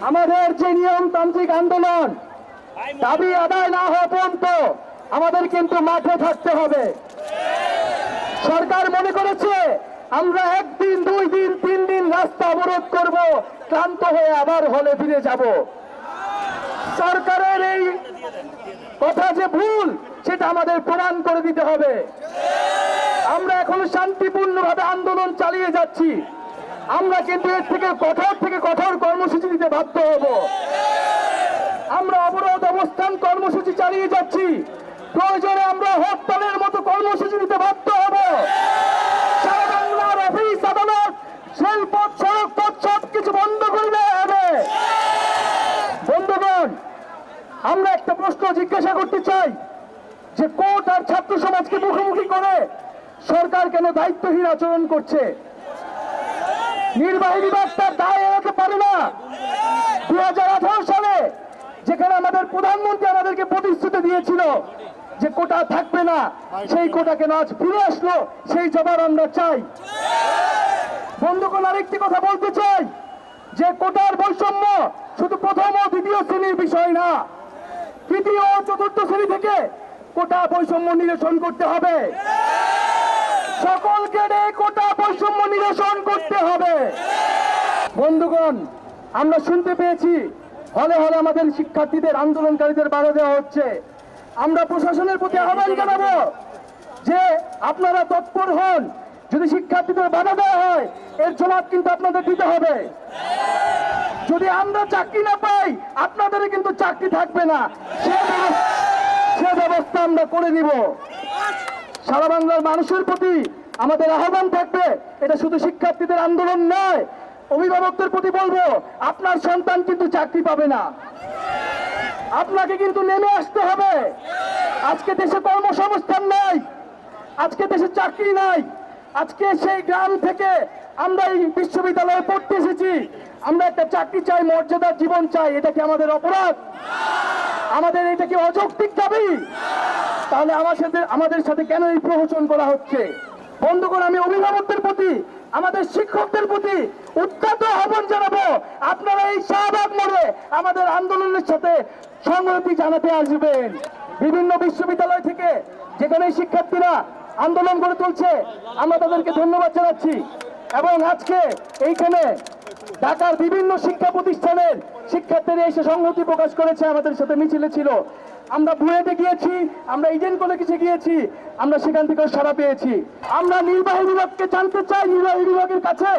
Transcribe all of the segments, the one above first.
আমাদের যে নিয়মতান্ত্রিক আন্দোলন দাবি আদায় না হওয়া পর্যন্ত আমাদের কিন্তু মাঠে থাকতে হবে। সরকার মনে করেছে আমরা একদিন, 2 দিন, 3 দিন রাস্তা অবরোধ করব, ক্লান্ত হয়ে আবার হলে ফিরে যাব। সরকারের এই কথা যে ভুল, সেটা আমাদের প্রমাণ করে দিতে হবে। আমরা এখন শান্তিপূর্ণভাবে আন্দোলন চালিয়ে যাচ্ছি। আমরা কিন্তু এর থেকে কঠোর কর্মসূচি দিতে বাধ্য হব। আমরা অবরোধ অবস্থান কর্মসূচি চালিয়ে যাচ্ছি। প্রয়োজনে আমরা হরতালের মতো কর্মসূচি দিতে বাধ্য হব। সারা বাংলার অফিস, আদালত, রেলপথ, সড়ক পথ সবকিছু বন্ধ করে দেওয়া হবে। বন্ধুগণ, আমরা একটা প্রশ্ন জিজ্ঞাসা করতে চাই যে কোর্ট আর ছাত্র সমাজকে মুখোমুখি করে সরকার কেন দায়িত্বহীন আচরণ করছে? নির্বাহী বিভাগ তার দায় এড়াতে পারে না। 2018 সালে যেখানে আমাদের প্রধানমন্ত্রী আমাদেরকে প্রতিশ্রুতি দিয়েছিল যে কোটা থাকবে না, সেই কোটা কেন আজ ফিরে আসলো? সেই জবাব আমরা চাই। বন্ধুগণ, আরেকটি কথা বলতে চাই যে কোটার বৈষম্য শুধু প্রথম ও দ্বিতীয় শ্রেণীর বিষয় না, তৃতীয় ও চতুর্থ শ্রেণী থেকে কোটা বৈষম্য নিরসন করতে হবে। সকল গ্রেডে কোটা বৈষম্য নিরসন করতে হবে। বন্ধুগণ, আমরা শুনতে পেয়েছি হলে হলে আমাদের শিক্ষার্থীদের, আন্দোলনকারীদের বাধা দেওয়া হচ্ছে। আমরা প্রশাসনের প্রতি আহ্বান জানাবো যে আপনারা তৎপর হন। যদি শিক্ষার্থীদের বাধা দেওয়া হয়, এর জবাব কিন্তু আপনাদের দিতে হবে। যদি আমরা চাকরি না পাই, আপনাদের কিন্তু চাকরি থাকবে না। সে ব্যবস্থা আমরা করে দিব। সারা বাংলার মানুষের প্রতি আমাদের আহ্বান থাকবে, এটা শুধু শিক্ষার্থীদের আন্দোলন নয়, অভিভাবকদের প্রতি বলবো, আপনার সন্তান কিন্তু চাকরি পাবে না। আপনাকে কিন্তু নেমে আসতে হবে। আজকে দেশে কর্মসংস্থান নাই, আজকে দেশে চাকরি নাই। আজকে সেই গ্রাম থেকে আমরা এই বিশ্ববিদ্যালয়ে পড়তে এসেছি। আমরা একটা চাকরি চাই, মর্যাদার জীবন চাই। এটা কি আমাদের অপরাধ? আমাদের এটা কি অযৌক্তিক দাবি? তাহলে আমাদের সাথে কেন এই প্রহসন করা হচ্ছে? বন্ধুগণ, আমি অভিভাবকদের প্রতি, আমাদের শিক্ষকদের প্রতি উদ্যত আহ্বান জানাবো, আপনারা এই শাহবাগ মোড়ে আমাদের আন্দোলনের সাথে সংহতি জানাতে আসবেন। বিভিন্ন বিশ্ববিদ্যালয় থেকে যেখানে শিক্ষার্থীরা আন্দোলন গড়ে তুলছে, আমরা তাদেরকে ধন্যবাদ জানাচ্ছি। এবং আজকে এইখানে ঢাকার বিভিন্ন শিক্ষা প্রতিষ্ঠানের শিক্ষার্থীরা এসে সংহতি প্রকাশ করেছে, আমাদের সাথে মিছিলে ছিল। আমরা বুয়েটে গিয়েছি, আমরা ইডেন কলেজে গিয়েছি, আমরা সেখান থেকে সাড়া পেয়েছি। আমরা নির্বাহী বিভাগকে জানতে চাই, নির্বাহী বিভাগের কাছে,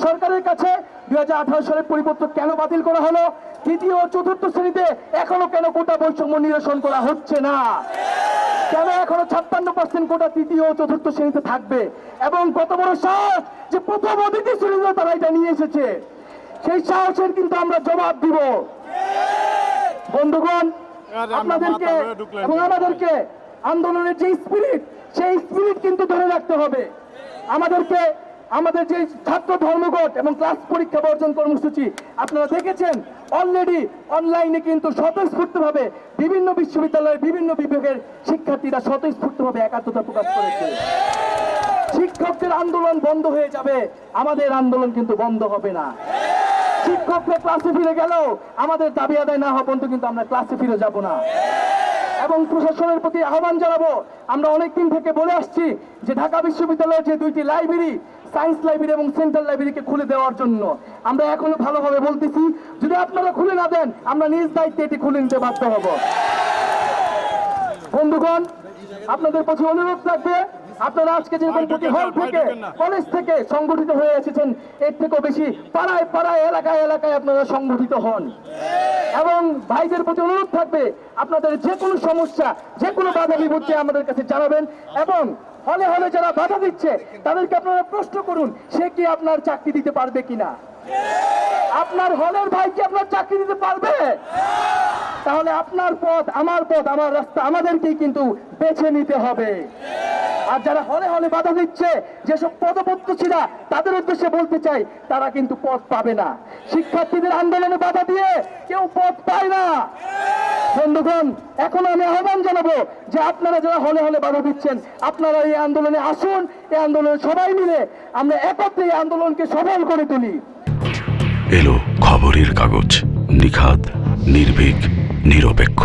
সরকারের কাছে 2018 সালের পরিপত্র কেন বাতিল করা হলো? তৃতীয় ও চতুর্থ শ্রেণীতে এখনো কেন কোটা বৈষম্য নিরসন করা হচ্ছে না? কেন এখনো 56% কোটা তৃতীয় ও চতুর্থ শ্রেণীতে থাকবে? এবং কত বড় সাহস যে প্রথম ও দ্বিতীয় শ্রেণীতে তারা এটা নিয়ে এসেছে। সেই সাহসের কিন্তু আমরা জবাব দিব। বন্ধুগণ, আপনাদেরকে এবং আমাদেরকে আন্দোলনের যে স্পিরিট, সেই স্পিরিট কিন্তু ধরে রাখতে হবে। আমাদেরকে আমাদের যে ছাত্র ধর্মঘট এবং ক্লাস পরীক্ষা বর্জন কর্মসূচি আপনারা দেখেছেন, অলরেডি অনলাইনে কিন্তু স্বতঃস্ফূর্তভাবে বিভিন্ন বিশ্ববিদ্যালয়ের বিভিন্ন বিভাগের শিক্ষার্থীরা স্বতঃস্ফূর্তভাবে একাত্মতা প্রকাশ করেছে। শিক্ষকদের আন্দোলন বন্ধ হয়ে যাবে, আমাদের আন্দোলন কিন্তু বন্ধ হবে না। শিক্ষকরা ক্লাসে ফিরে গেলেও আমাদের দাবি আদায় না হওয়া পর্যন্ত কিন্তু আমরা ক্লাসে ফিরে যাব না। এবং প্রশাসনের প্রতি আহ্বান জানাবো, আমরা অনেকদিন থেকে বলে আসছি যে ঢাকা বিশ্ববিদ্যালয়ের যে 2টি লাইব্রেরি, সায়েন্স লাইব্রেরি এবং সেন্ট্রাল লাইব্রেরিকে খুলে দেওয়ার জন্য আমরা এখনো ভালোভাবে বলতেছি, যদি আপনারা খুলে না দেন, আমরা নিজ দায়িত্বে এটি খুলে নিতে বাধ্য হব। বন্ধুগণ, আপনাদের প্রতি অনুরোধ থাকবে, আপনারা আজকে যেরকম প্রতি হল থেকে, কলেজ থেকে সংগঠিত হয়ে এসেছেন, এর থেকেও বেশি পাড়ায় পাড়ায়, এলাকায় এলাকায় আপনারা সংগঠিত হন। এবং ভাইদের প্রতি অনুরোধ থাকবে, আপনাদের যে কোনো সমস্যা, যে কোনো বাধা বিপত্তি আমাদের কাছে জানাবেন। এবং হলে হলে যারা বাধা দিচ্ছে তাদেরকে আপনারা প্রশ্ন করুন, সে কি আপনার চাকরি দিতে পারবে কিনা? আপনার হলের ভাই কি আপনার চাকরি দিতে পারবে? তাহলে আপনার পথ, আমার রাস্তা আমাদেরকেই কিন্তু বেছে নিতে হবে। আর যারা হলে হলে বাধা দিচ্ছে, যেসব পদপ্রত্যাশীরা, তাদের উদ্দেশ্যে বলতে চাই, তারা কিন্তু পথ পাবে না। শিক্ষার্থীদের আন্দোলনে বাধা দিয়ে কেউ পথ পায় না। বন্ধুগণ, এখন আমি আহ্বান জানাবো যে আপনারা যারা হলে হলে বাধা দিচ্ছেন, আপনারা এই আন্দোলনে আসুন। এই আন্দোলনে সবাই মিলে আমরা একত্রে এই আন্দোলনকে সফল করে তুলি। এলো খবরের কাগজ, নিখাদ, নির্ভীক, নিরপেক্ষ।